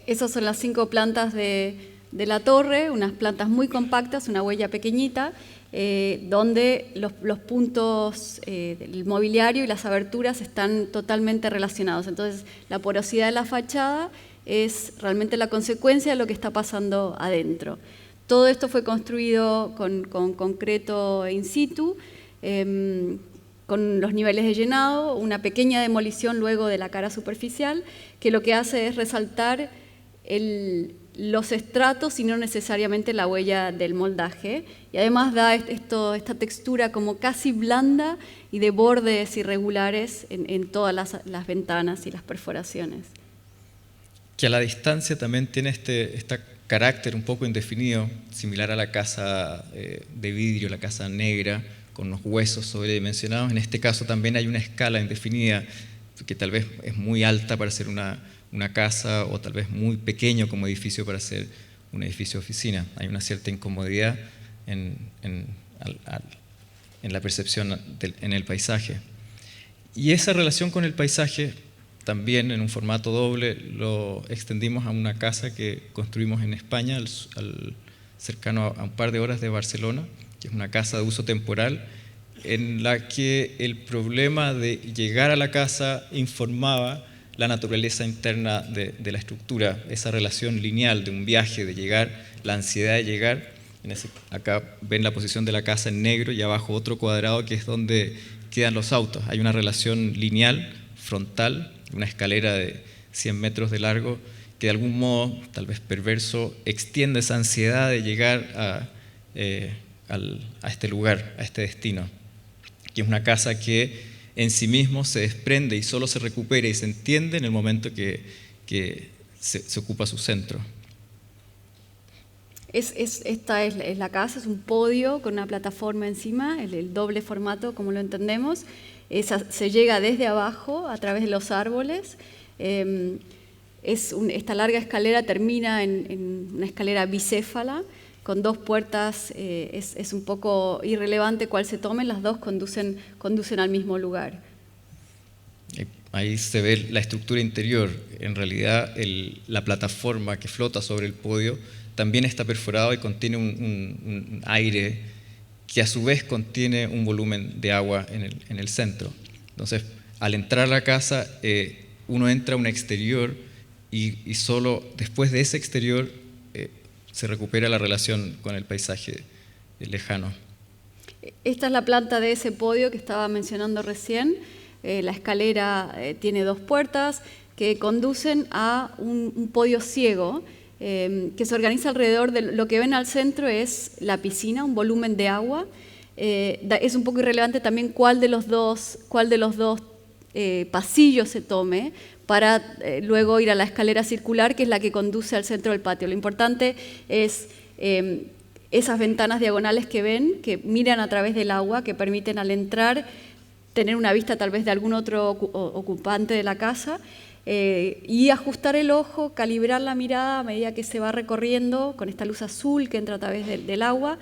Esas son las 5 plantas de la torre, unas plantas muy compactas, una huella pequeñita, donde los puntos del mobiliario y las aberturas están totalmente relacionados. Entonces, la porosidad de la fachada es realmente la consecuencia de lo que está pasando adentro. Todo esto fue construido con concreto in situ, con los niveles de llenado, una pequeña demolición luego de la cara superficial, que lo que hace es resaltar los estratos y no necesariamente la huella del moldaje, y además da esta textura como casi blanda y de bordes irregulares en todas las ventanas y las perforaciones. Que a la distancia también tiene este carácter un poco indefinido, similar a la casa de vidrio, la casa negra, con unos huesos sobredimensionados. En este caso también hay una escala indefinida, que tal vez es muy alta para ser una casa, o tal vez muy pequeño como edificio para ser un edificio de oficina. Hay una cierta incomodidad en la percepción en el paisaje. Y esa relación con el paisaje también en un formato doble lo extendimos a una casa que construimos en España, cercano a un par de horas de Barcelona, que es una casa de uso temporal, en la que el problema de llegar a la casa informaba la naturaleza interna de la estructura, esa relación lineal de un viaje, de llegar, la ansiedad de llegar. Acá ven la posición de la casa en negro y abajo otro cuadrado que es donde quedan los autos. Hay una relación lineal, frontal, una escalera de 100 metros de largo que de algún modo, tal vez perverso, extiende esa ansiedad de llegar a este lugar, a este destino, que es una casa que en sí mismo se desprende y solo se recupera y se entiende en el momento que se ocupa su centro. Esta es la casa, es un podio con una plataforma encima, el doble formato como lo entendemos. Se llega desde abajo a través de los árboles. Esta larga escalera termina en una escalera bicéfala con 2 puertas. Es un poco irrelevante cuál se tome, las dos conducen al mismo lugar. Ahí se ve la estructura interior. En realidad la plataforma que flota sobre el podio también está perforado y contiene un aire que a su vez contiene un volumen de agua en el centro. Entonces, al entrar a la casa, uno entra a un exterior y solo después de ese exterior se recupera la relación con el paisaje lejano. Esta es la planta de ese podio que estaba mencionando recién. La escalera tiene 2 puertas que conducen a un podio ciego que se organiza alrededor de lo que ven al centro es la piscina, un volumen de agua. Es un poco irrelevante también cuál de los dos pasillos se tome para luego ir a la escalera circular, que es la que conduce al centro del patio. Lo importante es esas ventanas diagonales que ven, que miran a través del agua, que permiten al entrar tener una vista tal vez de algún otro ocupante de la casa, y ajustar el ojo, calibrar la mirada a medida que se va recorriendo con esta luz azul que entra a través del agua,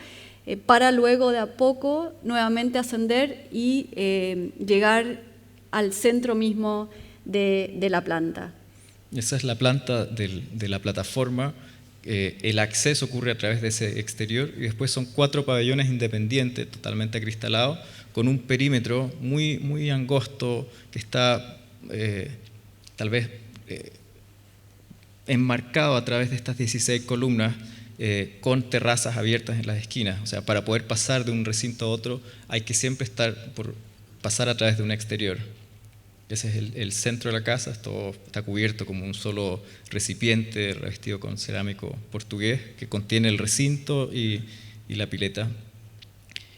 para luego de a poco nuevamente ascender y llegar al centro mismo de la planta. Esa es la planta de la plataforma. El acceso ocurre a través de ese exterior y después son 4 pabellones independientes, totalmente acristalados, con un perímetro muy, muy angosto que está tal vez enmarcado a través de estas 16 columnas con terrazas abiertas en las esquinas. O sea, para poder pasar de un recinto a otro hay que siempre pasar a través de un exterior. Ese es el centro de la casa, todo está cubierto como un solo recipiente revestido con cerámico portugués que contiene el recinto y la pileta.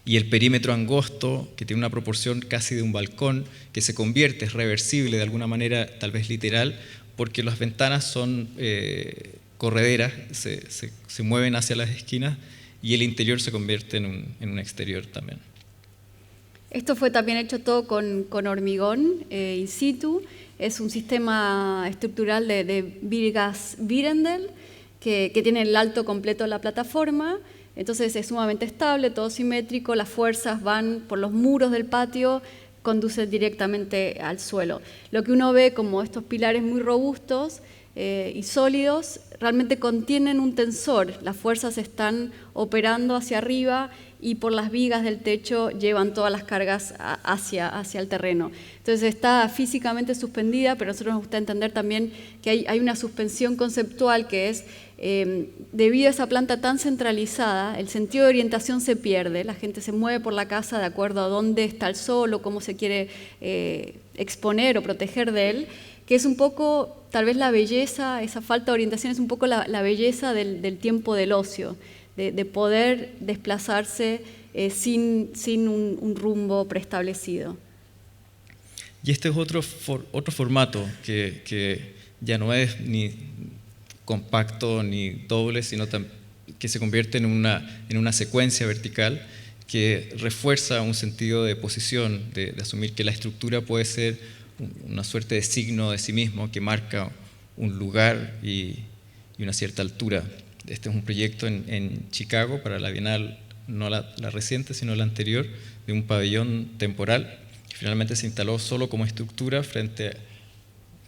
Y el perímetro angosto, que tiene una proporción casi de un balcón, que se convierte, es reversible de alguna manera, tal vez literal, porque las ventanas son correderas, se mueven hacia las esquinas y el interior se convierte en un exterior también. Esto fue también hecho todo con hormigón in situ. Es un sistema estructural de Vigas Virendel que tiene el alto completo de la plataforma. Entonces es sumamente estable, todo simétrico, las fuerzas van por los muros del patio, conducen directamente al suelo. Lo que uno ve como estos pilares muy robustos y sólidos realmente contienen un tensor, las fuerzas están operando hacia arriba y por las vigas del techo llevan todas las cargas hacia el terreno. Entonces está físicamente suspendida, pero a nosotros nos gusta entender también que hay una suspensión conceptual que es, debido a esa planta tan centralizada, el sentido de orientación se pierde, la gente se mueve por la casa de acuerdo a dónde está el sol o cómo se quiere exponer o proteger de él, que es un poco, tal vez la belleza, esa falta de orientación es un poco la belleza del tiempo del ocio, de poder desplazarse sin un rumbo preestablecido. Y este es otro formato que ya no es ni compacto ni doble, sino que se convierte en una secuencia vertical que refuerza un sentido de posición, de asumir que la estructura puede ser una suerte de signo de sí mismo que marca un lugar y una cierta altura. Este es un proyecto en Chicago para la Bienal, no la reciente, sino la anterior, de un pabellón temporal que finalmente se instaló solo como estructura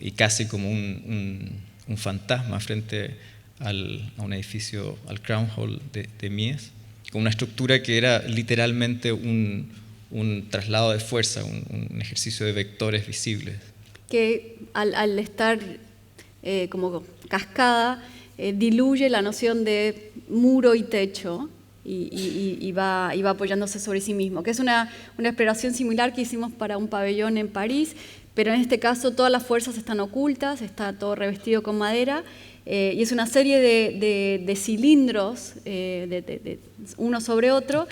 y casi como un fantasma frente a un edificio, al Crown Hall de Mies, con una estructura que era literalmente un traslado de fuerza, un ejercicio de vectores visibles. Que al estar como cascada, diluye la noción de muro y techo y va apoyándose sobre sí mismo, que es una exploración similar que hicimos para un pabellón en París, pero en este caso todas las fuerzas están ocultas, está todo revestido con madera, y es una serie de cilindros, uno sobre otro,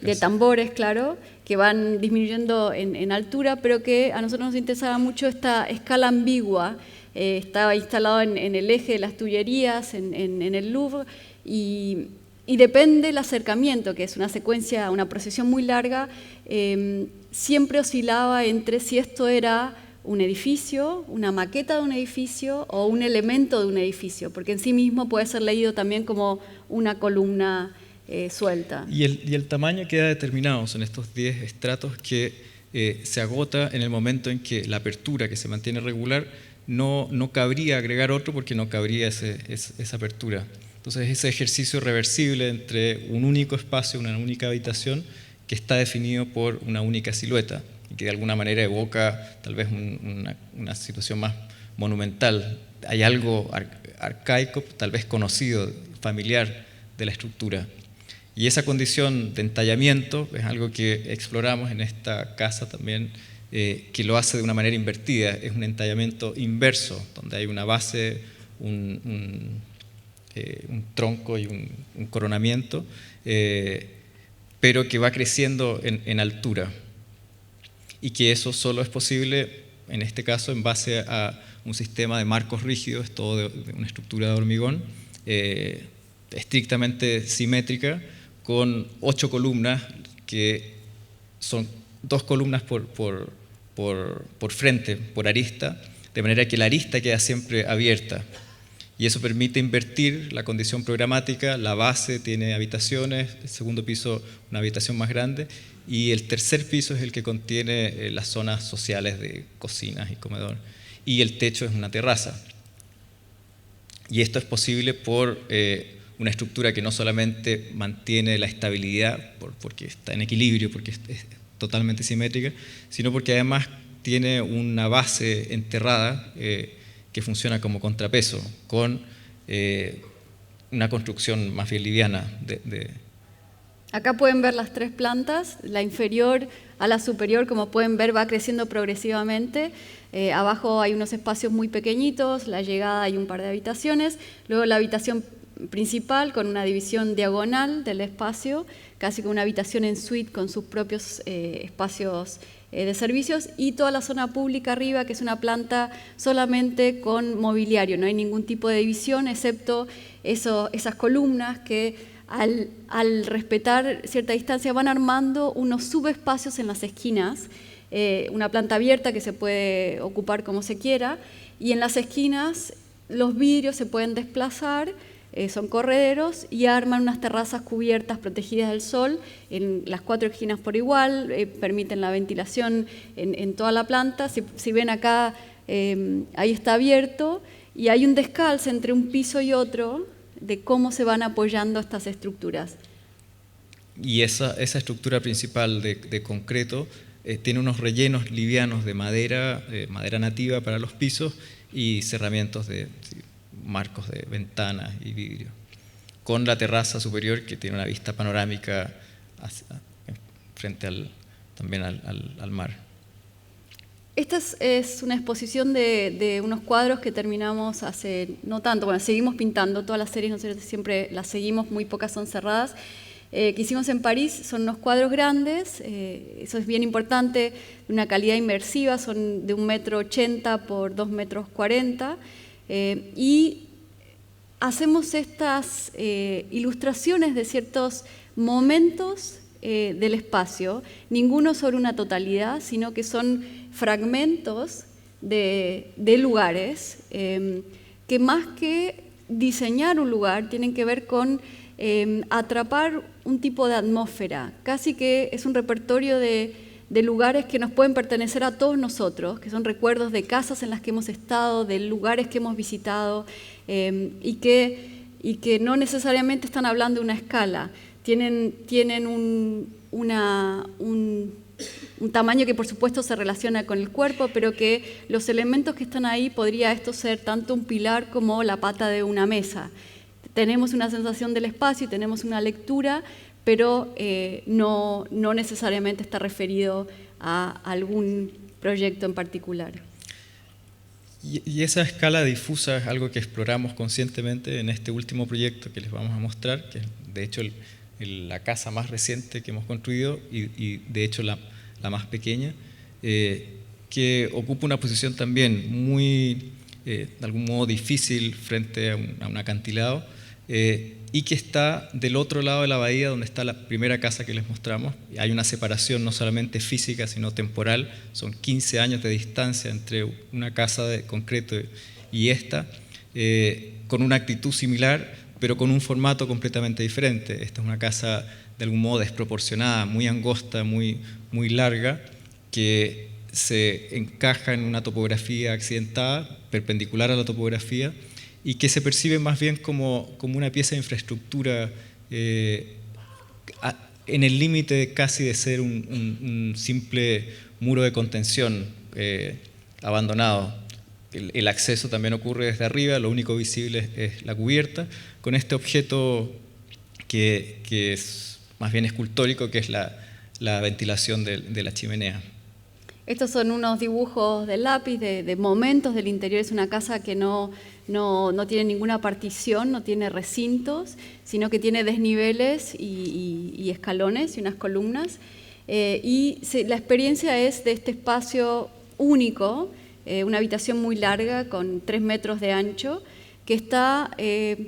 de tambores, claro, que van disminuyendo en altura, pero que a nosotros nos interesaba mucho esta escala ambigua. Estaba instalado en el eje de las Tullerías, en el Louvre, y depende del acercamiento, que es una secuencia, una procesión muy larga, siempre oscilaba entre si esto era un edificio, una maqueta de un edificio o un elemento de un edificio, porque en sí mismo puede ser leído también como una columna suelta. Y el tamaño queda determinado, son estos 10 estratos que se agota en el momento en que la apertura, que se mantiene regular, no cabría agregar otro porque no cabría esa apertura. Entonces ese ejercicio reversible entre un único espacio, una única habitación, que está definido por una única silueta y que de alguna manera evoca tal vez una situación más monumental. Hay algo arcaico, tal vez conocido, familiar de la estructura. Y esa condición de entallamiento es algo que exploramos en esta casa también, que lo hace de una manera invertida. Es un entallamiento inverso, donde hay una base, un tronco y un coronamiento, pero que va creciendo en altura. Y que eso solo es posible, en este caso, en base a un sistema de marcos rígidos, todo de una estructura de hormigón, estrictamente simétrica, con 8 columnas, que son 2 columnas por frente, por arista, de manera que la arista queda siempre abierta. Y eso permite invertir la condición programática. La base tiene habitaciones, el segundo piso una habitación más grande, y el tercer piso es el que contiene las zonas sociales de cocinas y comedor. Y el techo es una terraza. Y esto es posible por una estructura que no solamente mantiene la estabilidad, porque está en equilibrio, porque es totalmente simétrica, sino porque además tiene una base enterrada que funciona como contrapeso, con una construcción más bien liviana. Acá pueden ver las 3 plantas, la inferior a la superior, como pueden ver, va creciendo progresivamente. Abajo hay unos espacios muy pequeñitos, la llegada hay un par de habitaciones, luego la habitación principal con una división diagonal del espacio, casi como una habitación en suite con sus propios espacios de servicios, y toda la zona pública arriba, que es una planta solamente con mobiliario, no hay ningún tipo de división excepto esas columnas que al respetar cierta distancia van armando unos subespacios en las esquinas, una planta abierta que se puede ocupar como se quiera, y en las esquinas los vidrios se pueden desplazar, son correderos y arman unas terrazas cubiertas protegidas del sol en las 4 esquinas por igual, permiten la ventilación en toda la planta. Si ven acá, ahí está abierto y hay un descalce entre un piso y otro de cómo se van apoyando estas estructuras. Y esa estructura principal de concreto tiene unos rellenos livianos de madera, madera nativa para los pisos y cerramientos de marcos de ventanas y vidrio, con la terraza superior que tiene una vista panorámica frente también al mar. Esta es una exposición de unos cuadros que terminamos hace no tanto, bueno, seguimos pintando, todas las series nosotros siempre las seguimos, muy pocas son cerradas, que hicimos en París. Son unos cuadros grandes, eso es bien importante, de una calidad inmersiva, son de 1,80 m por 2,40 m, y hacemos estas ilustraciones de ciertos momentos del espacio, ninguno sobre una totalidad, sino que son fragmentos de lugares que más que diseñar un lugar tienen que ver con atrapar un tipo de atmósfera, casi que es un repertorio de lugares que nos pueden pertenecer a todos nosotros, que son recuerdos de casas en las que hemos estado, de lugares que hemos visitado, y que no necesariamente están hablando de una escala, tienen un tamaño que por supuesto se relaciona con el cuerpo, pero que los elementos que están ahí podría esto ser tanto un pilar como la pata de una mesa. Tenemos una sensación del espacio y tenemos una lectura, pero no necesariamente está referido a algún proyecto en particular. Y esa escala difusa es algo que exploramos conscientemente en este último proyecto que les vamos a mostrar, que es de hecho la casa más reciente que hemos construido y de hecho la más pequeña, que ocupa una posición también muy, de algún modo, difícil frente a un acantilado, y que está del otro lado de la bahía donde está la primera casa que les mostramos. Hay una separación no solamente física sino temporal, son 15 años de distancia entre una casa de concreto y esta, con una actitud similar pero con un formato completamente diferente. Esta es una casa de algún modo desproporcionada, muy angosta, muy larga, que se encaja en una topografía accidentada, perpendicular a la topografía, y que se percibe más bien como una pieza de infraestructura en el límite casi de ser un simple muro de contención abandonado. El acceso también ocurre desde arriba, lo único visible es la cubierta, con este objeto que es más bien escultórico, que es la ventilación de la chimenea. Estos son unos dibujos del lápiz, de momentos del interior. Es una casa que no tiene ninguna partición, no tiene recintos, sino que tiene desniveles y escalones y unas columnas. La experiencia es de este espacio único, una habitación muy larga con 3 metros de ancho, que está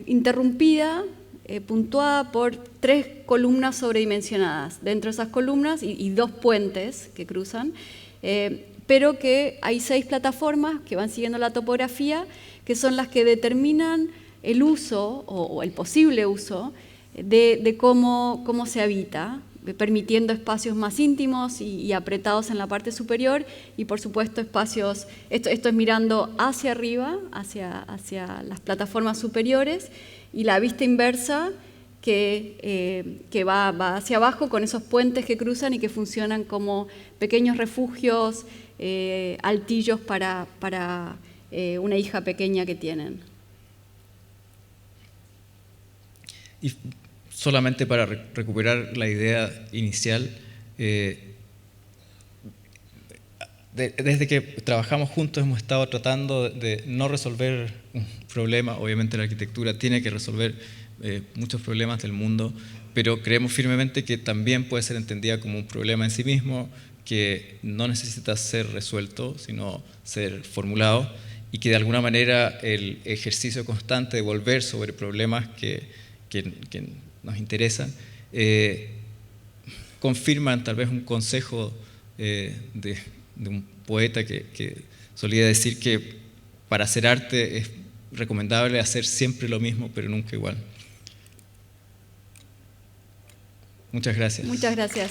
interrumpida, puntuada por 3 columnas sobredimensionadas. Dentro de esas columnas y 2 puentes que cruzan, pero que hay 6 plataformas que van siguiendo la topografía, que son las que determinan el uso o el posible uso de cómo se habita, permitiendo espacios más íntimos y apretados en la parte superior y por supuesto espacios, esto es mirando hacia arriba, hacia las plataformas superiores, y la vista inversa que va hacia abajo con esos puentes que cruzan y que funcionan como pequeños refugios, altillos para una hija pequeña que tienen. Y solamente para recuperar la idea inicial, desde que trabajamos juntos hemos estado tratando de no resolver un problema. Obviamente la arquitectura tiene que resolver muchos problemas del mundo, pero creemos firmemente que también puede ser entendida como un problema en sí mismo, que no necesita ser resuelto, sino ser formulado, y que de alguna manera el ejercicio constante de volver sobre problemas que nos interesan, confirman tal vez un consejo de un poeta que solía decir que para hacer arte es recomendable hacer siempre lo mismo, pero nunca igual. Muchas gracias. Muchas gracias.